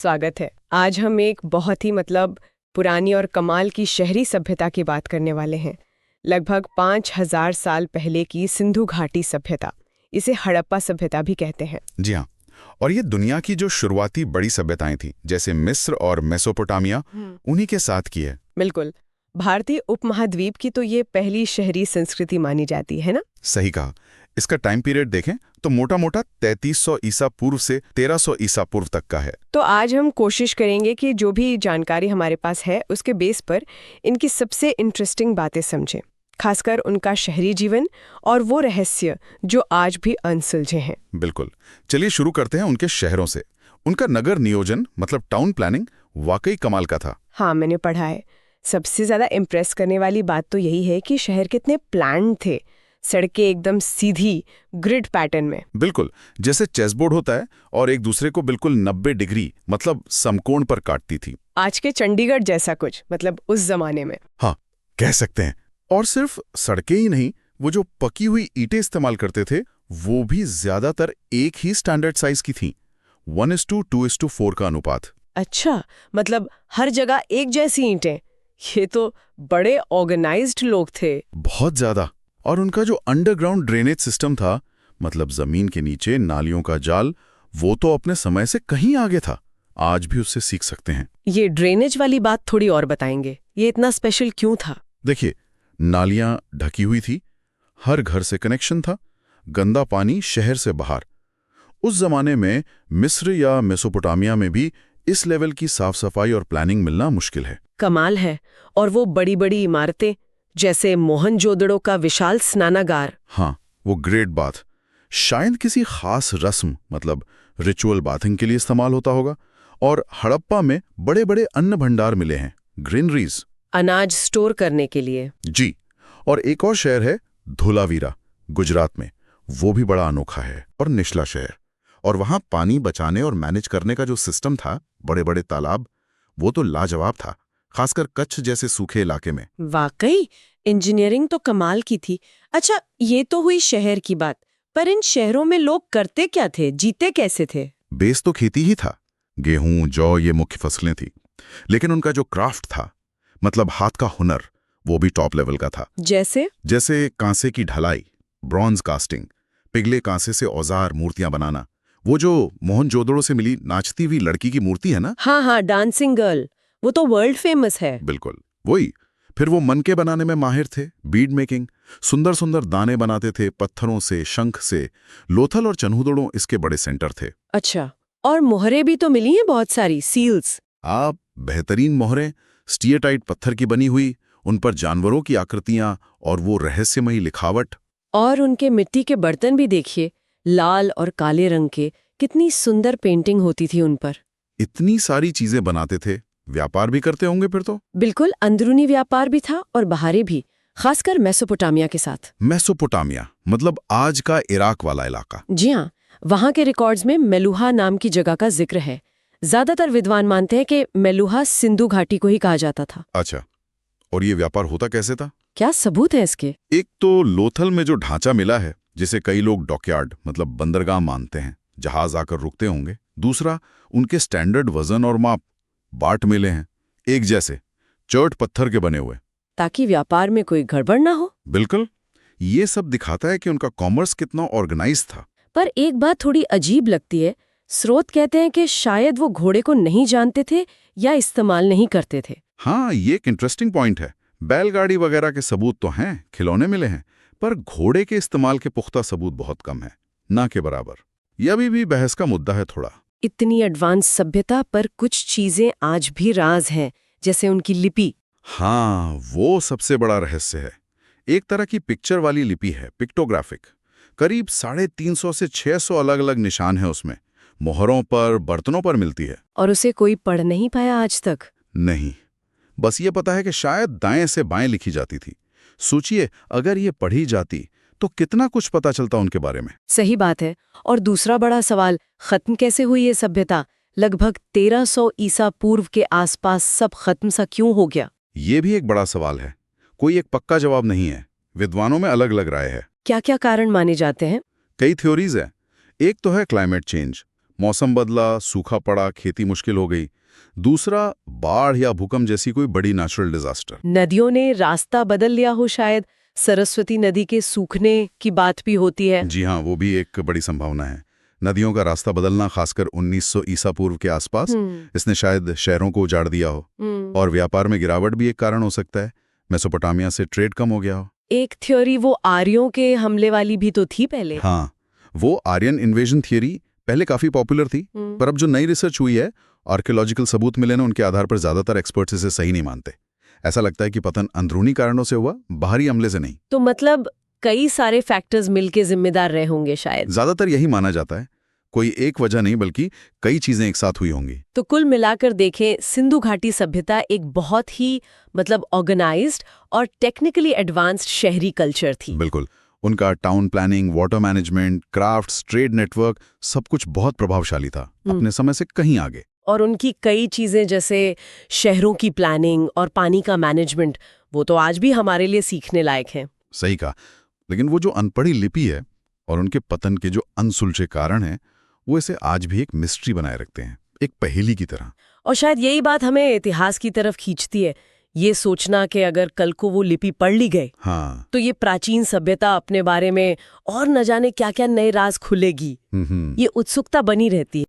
स्वागत है। आज हम एक बहुत ही पुरानी और कमाल की शहरी सभ्यता की बात करने वाले हैं। लगभग 5000 साल पहले की सिंधु घाटी सभ्यता। इसे हड़प्पा सभ्यता भी कहते हैं। जी हाँ। और ये दुनिया की जो शुरुआती बड़ी सभ्यताएं थी, जैसे मिस्र और मेसोपोटामिया, उन्हीं के साथ की है। बिल्कुल। भारतीय उपमहाद्वीप की तो ये पहली शहरी संस्कृति मानी जाती है ना। सही कहा। इसका टाइम पीरियड देखें तो मोटा मोटा 3300 ईसा पूर्व से 1300 ईसा पूर्व तक का है। तो आज हम कोशिश करेंगे कि जो भी जानकारी हमारे पास है उसके बेस पर इनकी सबसे इंटरेस्टिंग बातें समझें, खासकर उनका शहरी जीवन और वो रहस्य जो आज भी अनसुलझे हैं। बिल्कुल। चलिए शुरू करते हैं उनके शहरों से। उनका नगर नियोजन मतलब टाउन प्लानिंग वाकई कमाल का था। हाँ, मैंने पढ़ा है। सबसे ज्यादा इम्प्रेस करने वाली बात तो यही है कि शहर कितने प्लान्ड थे। सड़कें एकदम सीधी ग्रिड पैटर्न में। बिल्कुल, जैसे चेसबोर्ड होता है और एक दूसरे को बिल्कुल 90 डिग्री मतलब समकोण पर काटती थी। आज के चंडीगढ़ जैसा कुछ, उस जमाने में। हाँ, कह सकते हैं। और सिर्फ सड़कें ही नहीं, वो जो पकी हुई ईंटें इस्तेमाल करते थे वो भी ज्यादातर एक ही स्टैंडर्ड साइज की थी, 1:2:4 का अनुपात। अच्छा, हर जगह एक जैसी ईंटें। ये तो बड़े ऑर्गेनाइज्ड लोग थे। बहुत ज्यादा। और उनका जो अंडरग्राउंड ड्रेनेज सिस्टम था, मतलब जमीन के नीचे नालियों का जाल, वो तो अपने समय से कहीं आगे था। आज भी उससे सीख सकते हैं। ये ड्रेनेज वाली बात थोड़ी और बताएंगे, ये इतना स्पेशल क्यों था? देखिए, नालियां ढकी हुई थी, हर घर से कनेक्शन था, गंदा पानी शहर से बाहर। उस जमाने में मिस्र या मेसोपोटामिया में भी इस लेवल की साफ सफाई और प्लानिंग मिलना मुश्किल है। कमाल है। और वो बड़ी बड़ी इमारतें, जैसे मोहनजोदड़ो का विशाल स्नानागार। हाँ, वो ग्रेट बाथ शायद किसी खास रस्म मतलब रिचुअल बाथिंग के लिए इस्तेमाल होता होगा। और हड़प्पा में बड़े बड़े अन्न भंडार मिले हैं, ग्रेनरीज, अनाज स्टोर करने के लिए। जी। और एक और शहर है धोलावीरा, गुजरात में। वो भी बड़ा अनोखा है और निचला शहर। और वहां पानी बचाने और मैनेज करने का जो सिस्टम था, बड़े बड़े तालाब, वो तो लाजवाब था, खासकर कच्छ जैसे सूखे इलाके में। वाकई इंजीनियरिंग तो कमाल की थी। अच्छा, ये तो हुई शहर की बात, पर इन शहरों में लोग करते क्या थे, जीते कैसे थे? बेस तो खेती ही था, गेहूं जौ ये मुख्य फसलें थी। लेकिन उनका जो क्राफ्ट था, मतलब हाथ का हुनर, वो भी टॉप लेवल का था। जैसे कांसे की ढलाई, ब्रॉन्ज कास्टिंग, पिघले कांसे से औजार मूर्तियां बनाना। वो जो मोहनजोदड़ो से मिली नाचती हुई लड़की की मूर्ति है ना। हाँ हाँ, डांसिंग गर्ल, वो तो वर्ल्ड फेमस है। बिल्कुल वही। फिर वो मनके बनाने में माहिर थे, बीड मेकिंग, सुंदर सुंदर दाने बनाते थे पत्थरों से, शंख से। लोथल और चन्हुदड़ो इसके बड़े सेंटर थे। अच्छा, और मोहरें भी तो मिली हैं बहुत सारी, सील्स। आप बेहतरीन मोहरें, स्टीएटाइट पत्थर की बनी हुई, उन पर जानवरों की आकृतियां और वो रहस्यमयी लिखावट। और उनके मिट्टी के बर्तन भी देखिए, लाल और काले रंग के, कितनी सुंदर पेंटिंग होती थी उन पर। इतनी सारी चीजें बनाते थे, व्यापार भी करते होंगे फिर तो। बिल्कुल, अंदरूनी व्यापार भी था और बाहरी भी, खासकर मेसोपोटामिया के साथ। मेसोपोटामिया मतलब आज का इराक वाला इलाका। जी हाँ, वहां के रिकॉर्ड्स में मेलुहा नाम की जगह का जिक्र है। ज्यादातर विद्वान मानते हैं कि मेलुहा सिंधु घाटी को ही कहा जाता था। अच्छा, और ये व्यापार होता कैसे था? क्या सबूत है इसके? एक तो लोथल में जो ढांचा मिला है, जिसे कई लोग डॉकयार्ड मतलब बंदरगाह मानते हैं, जहाज आकर रुकते होंगे। दूसरा, उनके स्टैंडर्ड वजन और माप, बाट मिले हैं एक जैसे, चर्ट पत्थर के बने हुए, ताकि व्यापार में कोई गड़बड़ ना हो। बिल्कुल। ये सब दिखाता है कि उनका कॉमर्स कितना ऑर्गेनाइज था। पर एक बात थोड़ी अजीब लगती है। स्रोत कहते हैं कि शायद वो घोड़े को नहीं जानते थे या इस्तेमाल नहीं करते थे। हाँ, ये एक इंटरेस्टिंग पॉइंट है। बैलगाड़ी वगैरह के सबूत तो हैं, खिलौने मिले हैं, पर घोड़े के इस्तेमाल के पुख्ता सबूत बहुत कम है, ना के बराबर। यह अभी भी बहस का मुद्दा है थोड़ा। इतनी एडवांस सभ्यता पर कुछ चीजें आज भी राज हैं, जैसे उनकी लिपि। हाँ, वो सबसे बड़ा रहस्य है। एक तरह की पिक्चर वाली लिपि है, पिक्टोग्राफिक। करीब 350 से 600 अलग अलग निशान है उसमें, मोहरों पर, बर्तनों पर मिलती है। और उसे कोई पढ़ नहीं पाया आज तक? नहीं, बस ये पता है कि शायद दाएं से बाएं लिखी जाती थी। सोचिए, अगर ये पढ़ी जाती तो कितना कुछ पता चलता उनके बारे में। सही बात है। और दूसरा बड़ा सवाल, खत्म कैसे हुई ये सभ्यता? लगभग 1300 ईसा पूर्व के आसपास सब खत्म सा क्यों हो गया? ये भी एक बड़ा सवाल है। कोई एक पक्का जवाब नहीं है, विद्वानों में अलग अलग राय है। क्या क्या कारण माने जाते हैं? कई थ्योरीज हैं। एक तो है क्लाइमेट चेंज, मौसम बदला, सूखा पड़ा, खेती मुश्किल हो गई। दूसरा, बाढ़ या भूकंप जैसी कोई बड़ी नेचुरल डिजास्टर। नदियों ने रास्ता बदल लिया हो, शायद सरस्वती नदी के सूखने की बात भी होती है। जी हाँ, वो भी एक बड़ी संभावना है। नदियों का रास्ता बदलना, खासकर 1900 ईसा पूर्व के आसपास, इसने शायद शहरों को उजाड़ दिया हो। और व्यापार में गिरावट भी एक कारण हो सकता है। मेसोपोटामिया से ट्रेड कम हो गया हो। एक थ्योरी वो आर्यों के हमले वाली भी तो थी पहले। हाँ, वो आर्यन इन्वेजन थियरी पहले काफी पॉपुलर थी, पर अब जो नई रिसर्च हुई है, आर्कियोलॉजिकल सबूत मिले ना, उनके आधार पर ज्यादातर एक्सपर्ट्स इसे सही नहीं मानते। ऐसा लगता है कि पतन अंदरूनी कारणों से हुआ, बाहरी हमले से नहीं। तो मतलब कई सारे फैक्टर्स मिलके जिम्मेदार रहे होंगे शायद। ज्यादातर यही माना जाता है। कोई एक वजह नहीं, बल्कि कई चीजें एक साथ हुई होंगी। तो कुल मिलाकर देखें, सिंधु घाटी सभ्यता एक बहुत ही ऑर्गेनाइज्ड और टेक्निकली एडवांस्ड शहरी कल्चर थी। बिल्कुल। उनका town planning, water management, crafts, trade network, सब कुछ बहुत प्रभावशाली था, अपने समय से कहीं आगे। और उनकी कई चीजें जैसे शहरों की प्लानिंग और पानी का मैनेजमेंट, वो तो आज भी हमारे लिए सीखने लायक हैं। सही कहा। लेकिन वो जो अनपढ़ी लिपि है और उनके पतन के जो अनसुलझे कारण हैं, वो इसे आज भी एक मिस्ट्री बनाए रखते हैं, एक पहेली की तरह। और शायद यही बात हमें इतिहास की तरफ खींचती है, ये सोचना कि अगर कल को वो लिपि पढ़ ली गई, हाँ, तो ये प्राचीन सभ्यता अपने बारे में और न जाने क्या क्या नए राज खुलेगी। ये उत्सुकता बनी रहती है।